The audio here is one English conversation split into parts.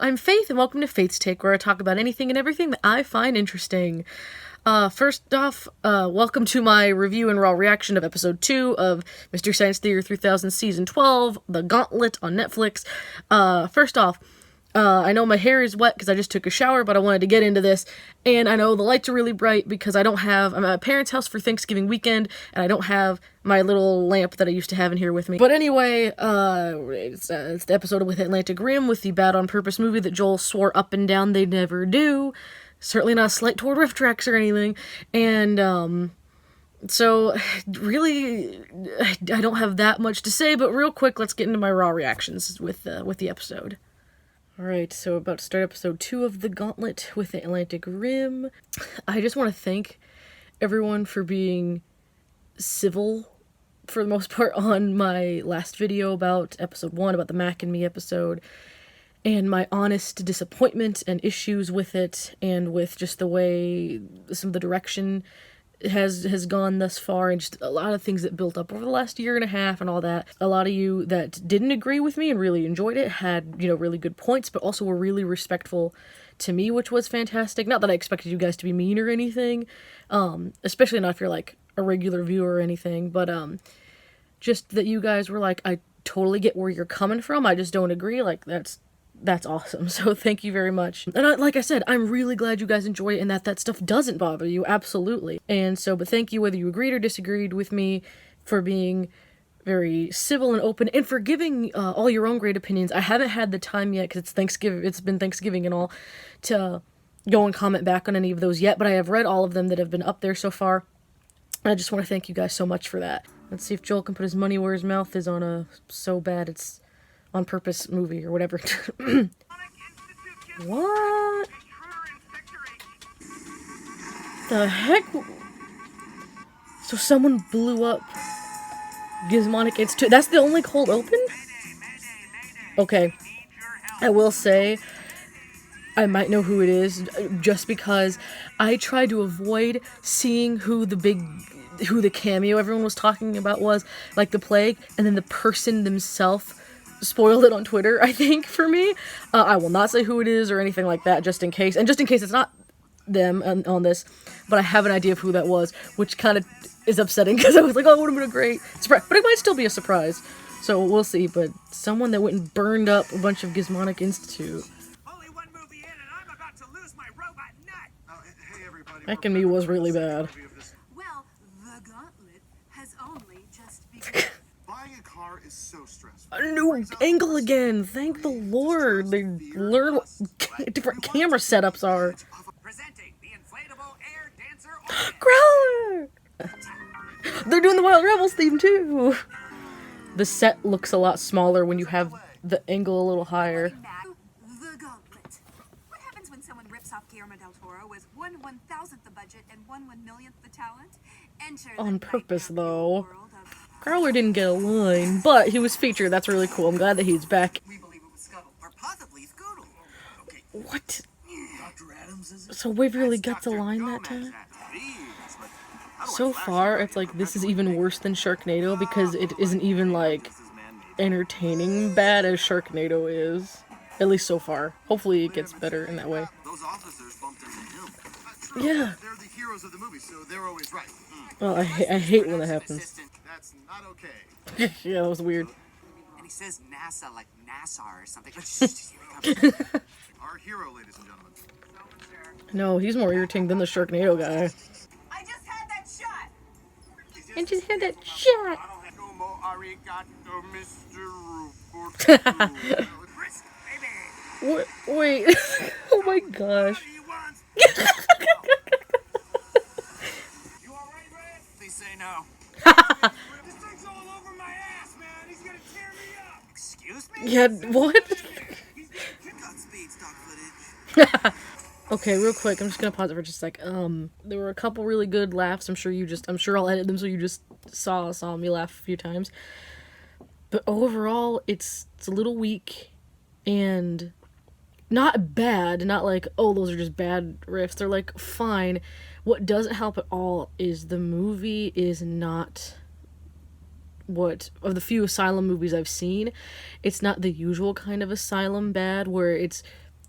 I'm Faith, and welcome to Faith's Take, where I talk about anything and everything that I find interesting. First off, welcome to my review and raw reaction of episode 2 of Mystery Science Theater 3000 Season 12, The Gauntlet on Netflix. First off, I know my hair is wet because I just took a shower, but I wanted to get into this, and I know the lights are really bright because I'm at my parents' house for Thanksgiving weekend, and I don't have my little lamp that I used to have in here with me. But anyway, it's the episode with Atlantic Rim, with the Bad on Purpose movie that Joel swore up and down they'd never do. Certainly not a slight toward riff tracks or anything, and, so, really, I don't have that much to say, but real quick, let's get into my raw reactions with the episode. Alright, so we're about to start episode 2 of The Gauntlet with the Atlantic Rim. I just want to thank everyone for being civil, for the most part, on my last video about episode 1, about the Mac and Me episode, and my honest disappointment and issues with it, and with just the way some of the direction has gone thus far, and just a lot of things that built up over the last year and a half and all that. A lot of you that didn't agree with me and really enjoyed it had, really good points, but also were really respectful to me, which was fantastic. Not that I expected you guys to be mean or anything, especially not if you're like a regular viewer or anything, but just that you guys were like, I totally get where you're coming from, I just don't agree. Like, that's awesome. So thank you very much. And like I said, I'm really glad you guys enjoy it and that stuff doesn't bother you. Absolutely. And so, but thank you whether you agreed or disagreed with me, for being very civil and open, and for giving all your own great opinions. I haven't had the time yet, because it's been Thanksgiving and all, to go and comment back on any of those yet, but I have read all of them that have been up there so far. I just want to thank you guys so much for that. Let's see if Joel can put his money where his mouth is on a So Bad It's On Purpose movie or whatever. What the heck? So someone blew up Gizmonic Institute. That's the only cold open? Okay. I will say, I might know who it is, just because I tried to avoid seeing who the cameo everyone was talking about was, like the Plague, and then the person themselves spoiled it on Twitter, I think, for me. I will not say who it is or anything like that, just in case. And just in case it's not them on this, but I have an idea of who that was, which kind of is upsetting, because I was like, oh, it would have been a great surprise. But it might still be a surprise. So we'll see. But someone that went and burned up a bunch of Gizmonic Institute. Only one movie in and I'm about to lose my robot nut. Hey everybody. That can be was really bad. Well, the gauntlet has only just begun. Buying a car is so stressful. A new angle again. Thank the Lord. They learn what different camera setups are. Presenting the inflatable air dancer. Growler! They're doing the Wild Rebels theme too. The set looks a lot smaller when you have the angle a little higher. The gauntlet. What happens when someone rips off Guillermo del Toro with 1/1000th the budget and 1/1,000,000th the talent? Enter On the purpose, nightmare though. world of... Growler didn't get a line, but he was featured. That's really cool. I'm glad that he's back. We believe it was Scuttle, or possibly Scuttle. Okay. What? Dr. Adams is So Waverly gets a line that time? So far, it's like this is even worse than Sharknado, because it isn't even like entertaining bad as Sharknado is. At least so far. Hopefully it gets better in that way. Those officers bumped into him. Yeah. They're the heroes of the movie, so they're always right. Well, I hate when that happens. That's not okay. Yeah, that was weird. And he says NASA like NASA or something. Our hero, ladies and gentlemen. No, he's more irritating than the Sharknado guy. I just had that shot. I just had that shot. Domo arigato, Mr. Rupert. Brisk, baby. Wait. Oh my gosh. He wants. You all right, Red? Please say no. This thing's all over my ass, man. He's gonna tear me up. Excuse me? Yeah, what? Godspeed, stock footage. Okay, real quick, I'm just gonna pause it for just a sec. There were a couple really good laughs. I'm sure I'll edit them so you just saw me laugh a few times. But overall, it's a little weak, and not bad, not like, oh, those are just bad riffs. They're like, fine. What doesn't help at all is the movie is not of the few Asylum movies I've seen, it's not the usual kind of Asylum bad, where it's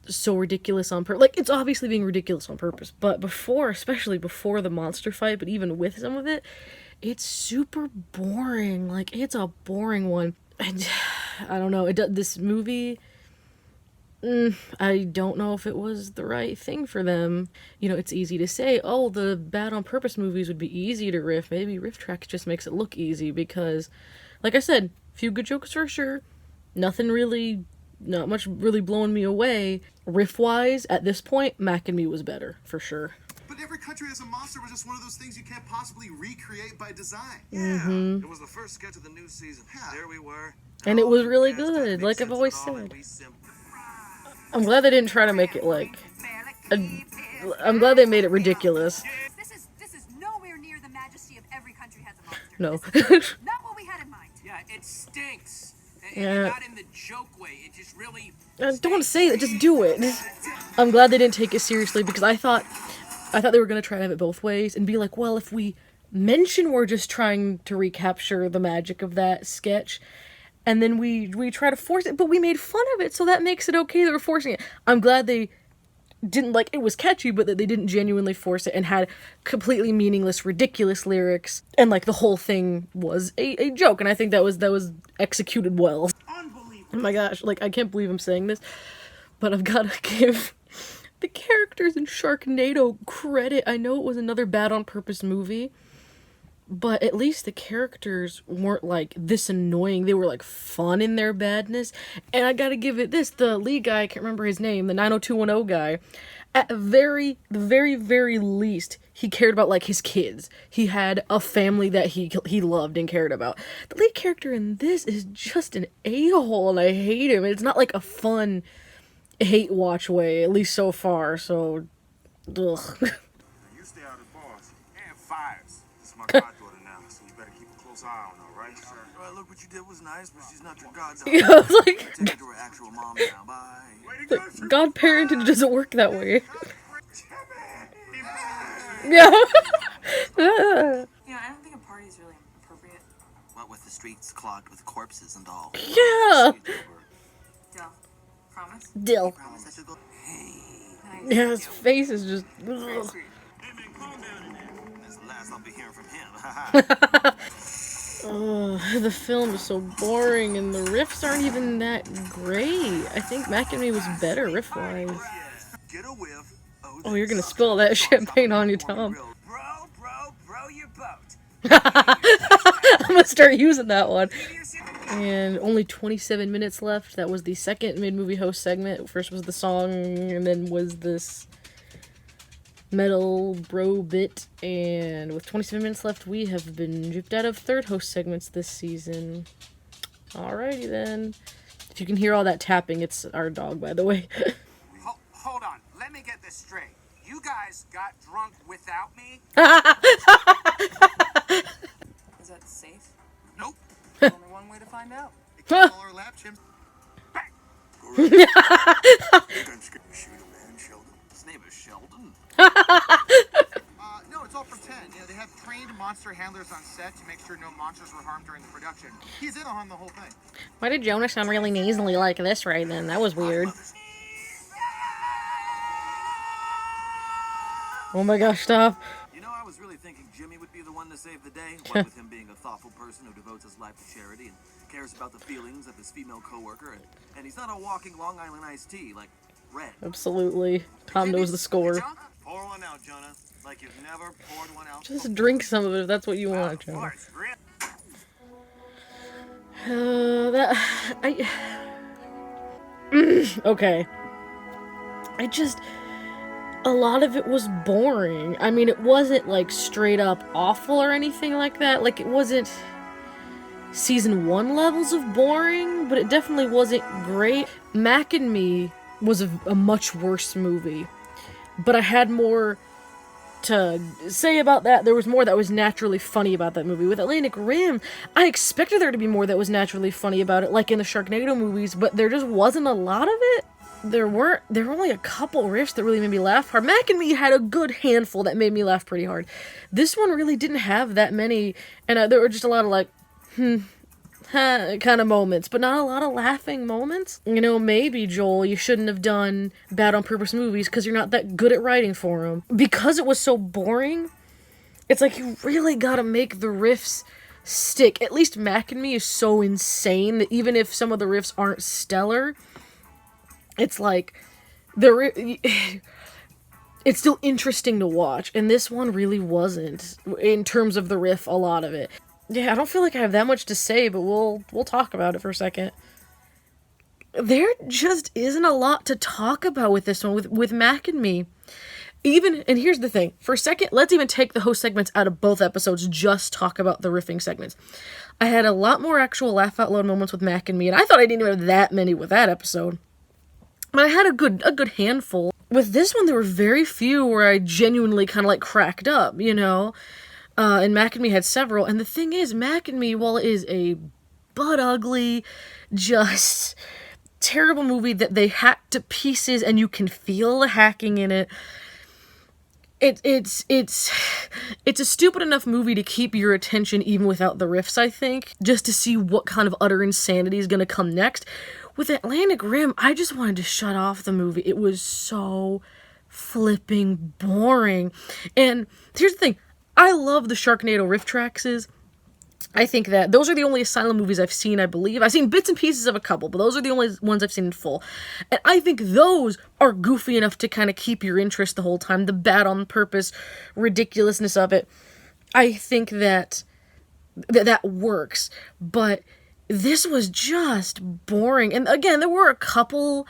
so ridiculous on purpose. Like, it's obviously being ridiculous on purpose, but before, especially before the monster fight, but even with some of it, it's super boring. Like, it's a boring one. And I don't know, this movie, I don't know if it was the right thing for them. You know, it's easy to say, oh, the bad on purpose movies would be easy to riff. Maybe Riff Track just makes it look easy because, like I said, few good jokes for sure. Not much really blowing me away. Riff-wise, at this point, Mac and Me was better, for sure. But every country has a monster was just one of those things you can't possibly recreate by design. Yeah, it was the first sketch of the new season. There we were. And it was really good, like I've always said. I'm glad they didn't try to make it like... I'm glad they made it ridiculous. This is nowhere near the majesty of every country has a monster. No. This is not what we had in mind. Yeah, it stinks. Yeah. And not in the joke way. It just really. I don't want to say it, just do it. I'm glad they didn't take it seriously because I thought they were going to try to have it both ways and be like, well, if we mention we're just trying to recapture the magic of that sketch, and then we try to force it, but we made fun of it, so that makes it okay that we're forcing it. I'm glad they didn't, like, it was catchy, but that they didn't genuinely force it and had completely meaningless, ridiculous lyrics, and, like, the whole thing was a joke, and I think that was executed well. Oh my gosh, like, I can't believe I'm saying this, but I've gotta give the characters in Sharknado credit. I know it was another bad on purpose movie, but at least the characters weren't, like, this annoying. They were, like, fun in their badness. And I gotta give it this. The lead guy, I can't remember his name, the 90210 guy, at the very, very least, he cared about, like, his kids. He had a family that he loved and cared about. The lead character in this is just an a-hole, and I hate him. It's not, like, a fun hate watch way, at least so far, so... Ugh. You stay out of bars. And fires. This is my goddaughter now, so you better keep a close eye on her, right? Sure. Well, look, what you did was nice, but she's not your goddaughter. Yeah, I was like... Take her to her actual mom now. Bye. God parenting doesn't work that way. Yeah. I don't think a party is really appropriate. What with the streets clogged with corpses and all? Yeah. Dill. Promise? Dill. Promise that you'll go. Hey. Yeah, his face is just... Ugh. Hey man, calm down in there. That's the last I'll be hearing from him. The film is so boring, and the riffs aren't even that great. I think Mac and Me was better riff-wise. Get a whiff. Oh, you're gonna spill that champagne on you, Tom. Bro, your boat. I'm gonna start using that one. And only 27 minutes left. That was the second mid-movie host segment. First was the song, and then was this metal bro bit. And with 27 minutes left, we have been gypped out of third host segments this season. Alrighty then. If you can hear all that tapping, it's our dog, by the way. Hold on. Let me get this straight. You guys got drunk without me? Is that safe? Nope. Only one way to find out. All our lap, Jim. Back. I'm scared to shoot a man, Sheldon. His name is Sheldon. No, it's all pretend. You know, they have trained monster handlers on set to make sure no monsters were harmed during the production. He's in on the whole thing. Why did Jonah sound really nasally like this right then? That was weird. Oh my gosh, stop. You know, I was really thinking Jimmy would be the one to save the day. What with him being a thoughtful person who devotes his life to charity and cares about the feelings of his female coworker. And he's not a walking Long Island iced tea like Red. Absolutely. Tom knows the score. Pour one out, Jonah. Like you've never poured one out. Just drink some of it if that's what you want, Jonah. Okay. A lot of it was boring. I mean, it wasn't, like, straight up awful or anything like that. Like, it wasn't season 1 levels of boring, but it definitely wasn't great. Mac and Me was a much worse movie, but I had more to say about that. There was more that was naturally funny about that movie. With Atlantic Rim, I expected there to be more that was naturally funny about it, like in the Sharknado movies, but there just wasn't a lot of it. There were only a couple riffs that really made me laugh hard. Mac and Me had a good handful that made me laugh pretty hard. This one really didn't have that many, and there were just a lot of, like, kind of moments, but not a lot of laughing moments. You know, maybe, Joel, you shouldn't have done bad on purpose movies because you're not that good at writing for them. Because it was so boring, it's like you really gotta make the riffs stick. At least Mac and Me is so insane that even if some of the riffs aren't stellar, it's like it's still interesting to watch, and this one really wasn't in terms of the riff. A lot of it, yeah. I don't feel like I have that much to say, but we'll talk about it for a second. There just isn't a lot to talk about with this one with Mac and Me. Even, and here's the thing, for a second, let's even take the host segments out of both episodes, just talk about the riffing segments. I had a lot more actual laugh out loud moments with Mac and Me, and I thought I didn't even have that many with that episode. But I had a good handful. With this one, there were very few where I genuinely kind of like cracked up, you know? And Mac and Me had several, and the thing is, Mac and Me, while it is a butt ugly, just terrible movie that they hacked to pieces and you can feel the hacking in it, it's a stupid enough movie to keep your attention even without the riffs, I think, just to see what kind of utter insanity is going to come next. With Atlantic Rim, I just wanted to shut off the movie. It was so flipping boring. And here's the thing, I love the Sharknado riff tracks. I think that those are the only Asylum movies I've seen, I believe. I've seen bits and pieces of a couple, but those are the only ones I've seen in full. And I think those are goofy enough to kind of keep your interest the whole time. The bad on purpose ridiculousness of it, I think that works. But this was just boring. And again, there were a couple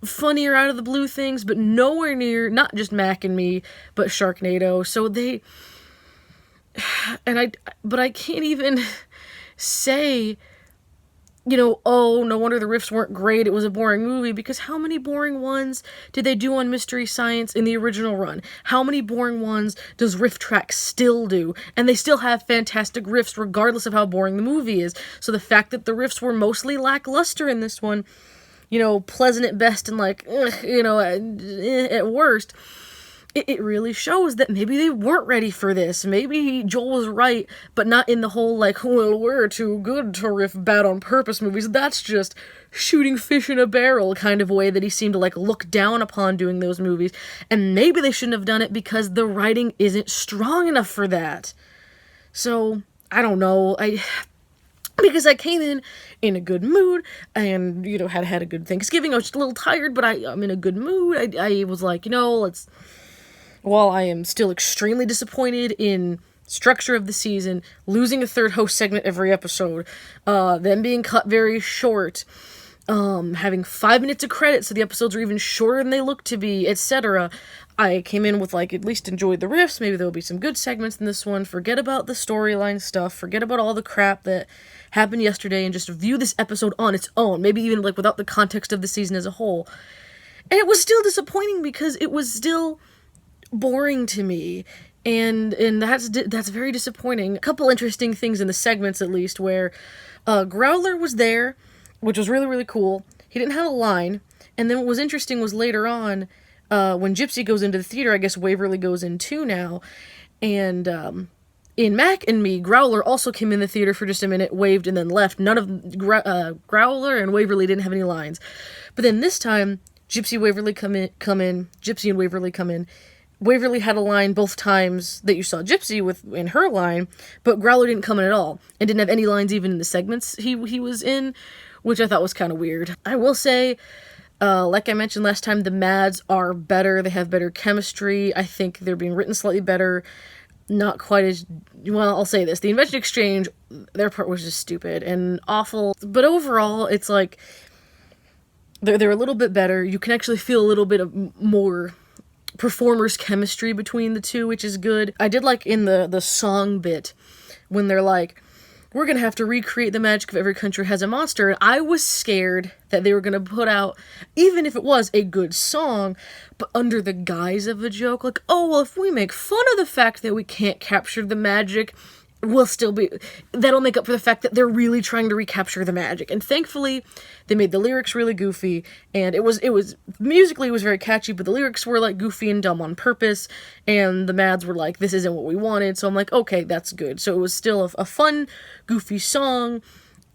funnier out of the blue things, but nowhere near, not just Mac and Me, but Sharknado. So but I can't even say, you know, oh, no wonder the riffs weren't great, it was a boring movie, because how many boring ones did they do on Mystery Science in the original run? How many boring ones does Riff Track still do? And they still have fantastic riffs regardless of how boring the movie is. So the fact that the riffs were mostly lackluster in this one, you know, pleasant at best and like, you know, at worst, it really shows that maybe they weren't ready for this. Maybe Joel was right, but not in the whole, like, well, we're too good to riff bad on purpose movies. That's just shooting fish in a barrel kind of way that he seemed to, like, look down upon doing those movies. And maybe they shouldn't have done it because the writing isn't strong enough for that. So, I don't know. Because I came in a good mood, and, you know, had a good Thanksgiving. I was just a little tired, but I'm in a good mood. I was like, you know, while I am still extremely disappointed in structure of the season, losing a third host segment every episode, them being cut very short, having 5 minutes of credits so the episodes are even shorter than they look to be, etc., I came in with, like, at least enjoyed the riffs. Maybe there'll be some good segments in this one. Forget about the storyline stuff. Forget about all the crap that happened yesterday and just view this episode on its own. Maybe even, like, without the context of the season as a whole. And it was still disappointing because it was still boring to me, and that's very disappointing. A couple interesting things in the segments, at least, where Growler was there, which was really, really cool. He didn't have a line, and then what was interesting was later on, when Gypsy goes into the theater, I guess Waverly goes in too now, and in Mac and Me, Growler also came in the theater for just a minute, waved, and then left. None of Growler and Waverly didn't have any lines. But then this time, Gypsy and Waverly come in. Waverly had a line both times that you saw Gypsy in her line, but Growler didn't come in at all, and didn't have any lines even in the segments he was in, which I thought was kind of weird. I will say, like I mentioned last time, the Mads are better, they have better chemistry, I think they're being written slightly better, not quite as, well, I'll say this, the Invention Exchange, their part was just stupid and awful, but overall, it's like, they're a little bit better, you can actually feel a little bit of more performers' chemistry between the two, which is good. I did like in the song bit when they're like, we're gonna have to recreate the magic of every country has a monster, and I was scared that they were gonna put out, even if it was a good song, but under the guise of a joke, like, oh, well, if we make fun of the fact that we can't capture the magic, that'll make up for the fact that they're really trying to recapture the magic. And thankfully, they made the lyrics really goofy, and it was musically it was very catchy, but the lyrics were like goofy and dumb on purpose, and the Mads were like, this isn't what we wanted, so I'm like, okay, that's good. So it was still a fun, goofy song,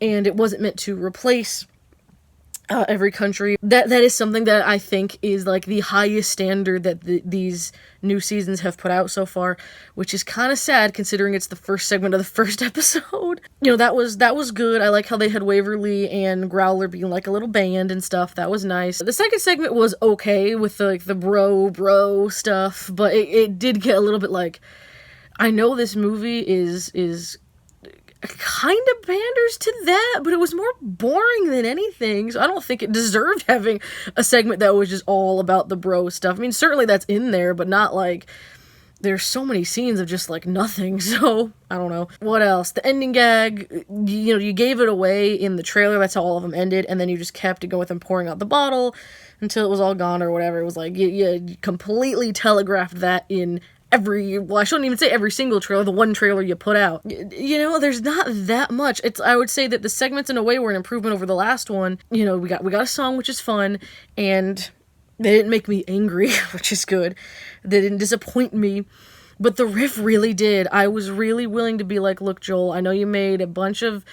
and it wasn't meant to replace every country. That is something that I think is like the highest standard that these new seasons have put out so far, which is kind of sad considering it's the first segment of the first episode. You know, that was good. I like how they had Waverly and Growler being like a little band and stuff. That was nice. The second segment was okay with the bro stuff, but it did get a little bit like, I know this movie is kind of panders to that, but it was more boring than anything, so I don't think it deserved having a segment that was just all about the bro stuff. I mean, certainly that's in there, but not like, there's so many scenes of just like nothing, so I don't know. What else? The ending gag, you know, you gave it away in the trailer, that's how all of them ended, and then you just kept it going with them pouring out the bottle until it was all gone or whatever. It was like, you completely telegraphed that in I shouldn't even say every single trailer, the one trailer you put out. You know, there's not that much. I would say that the segments in a way were an improvement over the last one. You know, we got a song, which is fun, and they didn't make me angry, which is good. They didn't disappoint me, but the riff really did. I was really willing to be like, look, Joel, I know you made a bunch of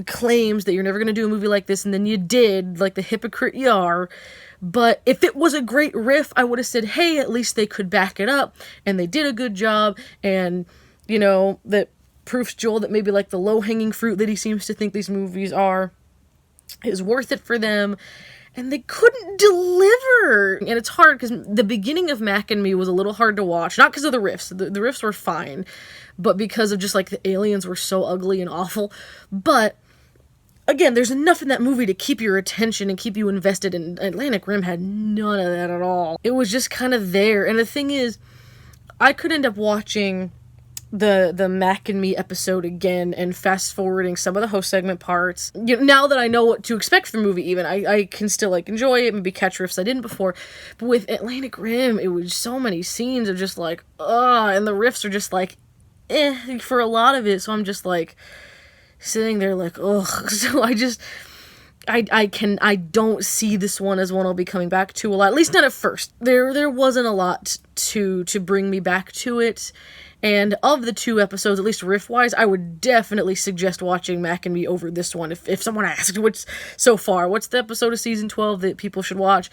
claims that you're never going to do a movie like this, and then you did, like the hypocrite you are. But if it was a great riff, I would have said, hey, at least they could back it up, and they did a good job, and, you know, that proves Joel that maybe, like, the low-hanging fruit that he seems to think these movies are is worth it for them, and they couldn't deliver! And it's hard, because the beginning of Mac and Me was a little hard to watch, not because of the riffs. The riffs were fine, but because of just, like, the aliens were so ugly and awful. But again, there's enough in that movie to keep your attention and keep you invested, and Atlantic Rim had none of that at all. It was just kind of there, and the thing is, I could end up watching the Mac and Me episode again and fast-forwarding some of the host segment parts. You know, now that I know what to expect from the movie even, I can still, like, enjoy it, maybe catch riffs I didn't before. But with Atlantic Rim, it was so many scenes of just, like, and the riffs are just, like, for a lot of it, so I'm just, like, sitting there like, ugh. So I don't see this one as one I'll be coming back to a lot. At least not at first. There wasn't a lot to bring me back to it. And of the two episodes, at least riff-wise, I would definitely suggest watching Mac and Me over this one. If someone asked, what's the episode of season 12 that people should watch?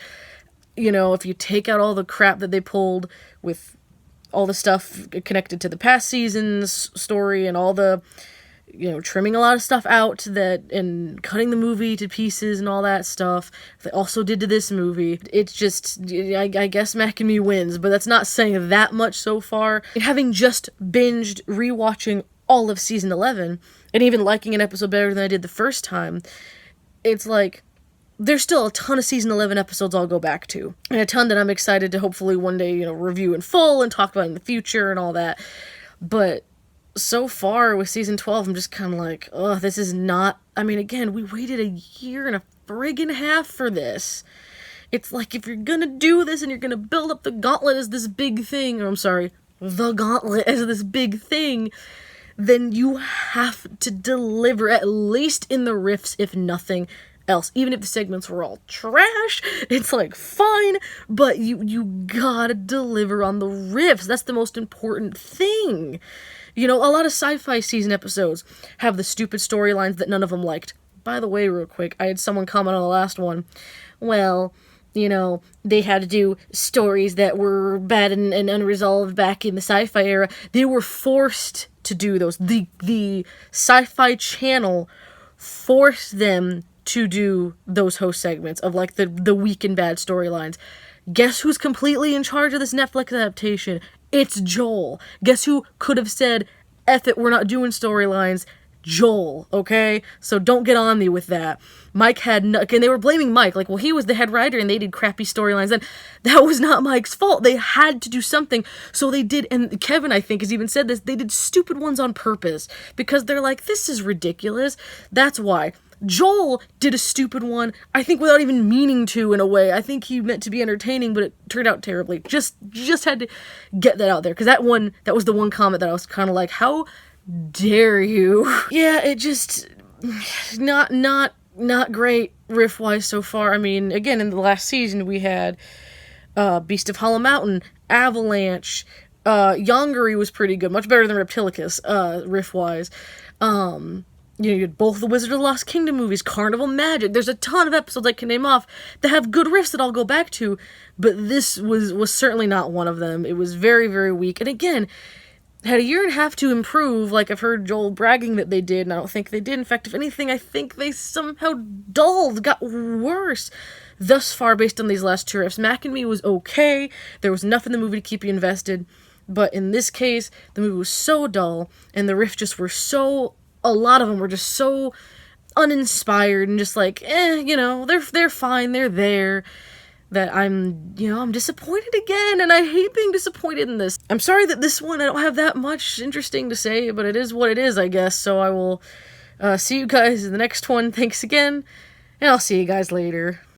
You know, if you take out all the crap that they pulled with all the stuff connected to the past season's story and all the, you know, trimming a lot of stuff out and cutting the movie to pieces and all that stuff. They also did to this movie. It's just, I guess Mac and Me wins, but that's not saying that much so far. And having just binged rewatching all of season 11 and even liking an episode better than I did the first time, it's like, there's still a ton of season 11 episodes I'll go back to. And a ton that I'm excited to hopefully one day, you know, review in full and talk about in the future and all that. But so far with season 12, I'm just kind of like, oh, this is not, I mean, again, we waited a year and a friggin' half for this. It's like, if you're gonna do this and you're gonna build up the Gauntlet as this big thing, or I'm sorry, the Gauntlet as this big thing, then you have to deliver, at least in the riffs, if nothing else. Even if the segments were all trash, it's like, fine, but you gotta deliver on the riffs. That's the most important thing. You know, a lot of sci-fi season episodes have the stupid storylines that none of them liked. By the way, real quick, I had someone comment on the last one. Well, you know, they had to do stories that were bad and unresolved back in the sci-fi era. They were forced to do those. The Sci-Fi Channel forced them to do those host segments of, like, the weak and bad storylines. Guess who's completely in charge of this Netflix adaptation? It's Joel. Guess who could have said, F it, we're not doing storylines? Joel, okay? So don't get on me with that. Mike had no, and they were blaming Mike, like, well, he was the head writer and they did crappy storylines, and that was not Mike's fault. They had to do something, so they did, and Kevin, I think, has even said this, they did stupid ones on purpose, because they're like, this is ridiculous. That's why. Joel did a stupid one, I think without even meaning to, in a way. I think he meant to be entertaining, but it turned out terribly. Just had to get that out there, because that was the one comment that I was kind of like, how dare you? Yeah, it just, not great riff-wise so far. I mean, again, in the last season, we had Beast of Hollow Mountain, Avalanche, Yongari was pretty good, much better than Reptilicus, riff-wise. You know, you had both the Wizard of the Lost Kingdom movies, Carnival Magic. There's a ton of episodes I can name off that have good riffs that I'll go back to, but this was certainly not one of them. It was very, very weak. And again, had a year and a half to improve, like I've heard Joel bragging that they did, and I don't think they did. In fact, if anything, I think they somehow dulled, got worse thus far based on these last two riffs. Mac and Me was okay. There was enough in the movie to keep you invested. But in this case, the movie was so dull, and the riffs just were so... A lot of them were just so uninspired and just like, you know, they're fine, they're there, that I'm disappointed again, and I hate being disappointed in this. I'm sorry that this one, I don't have that much interesting to say, but it is what it is, I guess, so I will see you guys in the next one. Thanks again, and I'll see you guys later.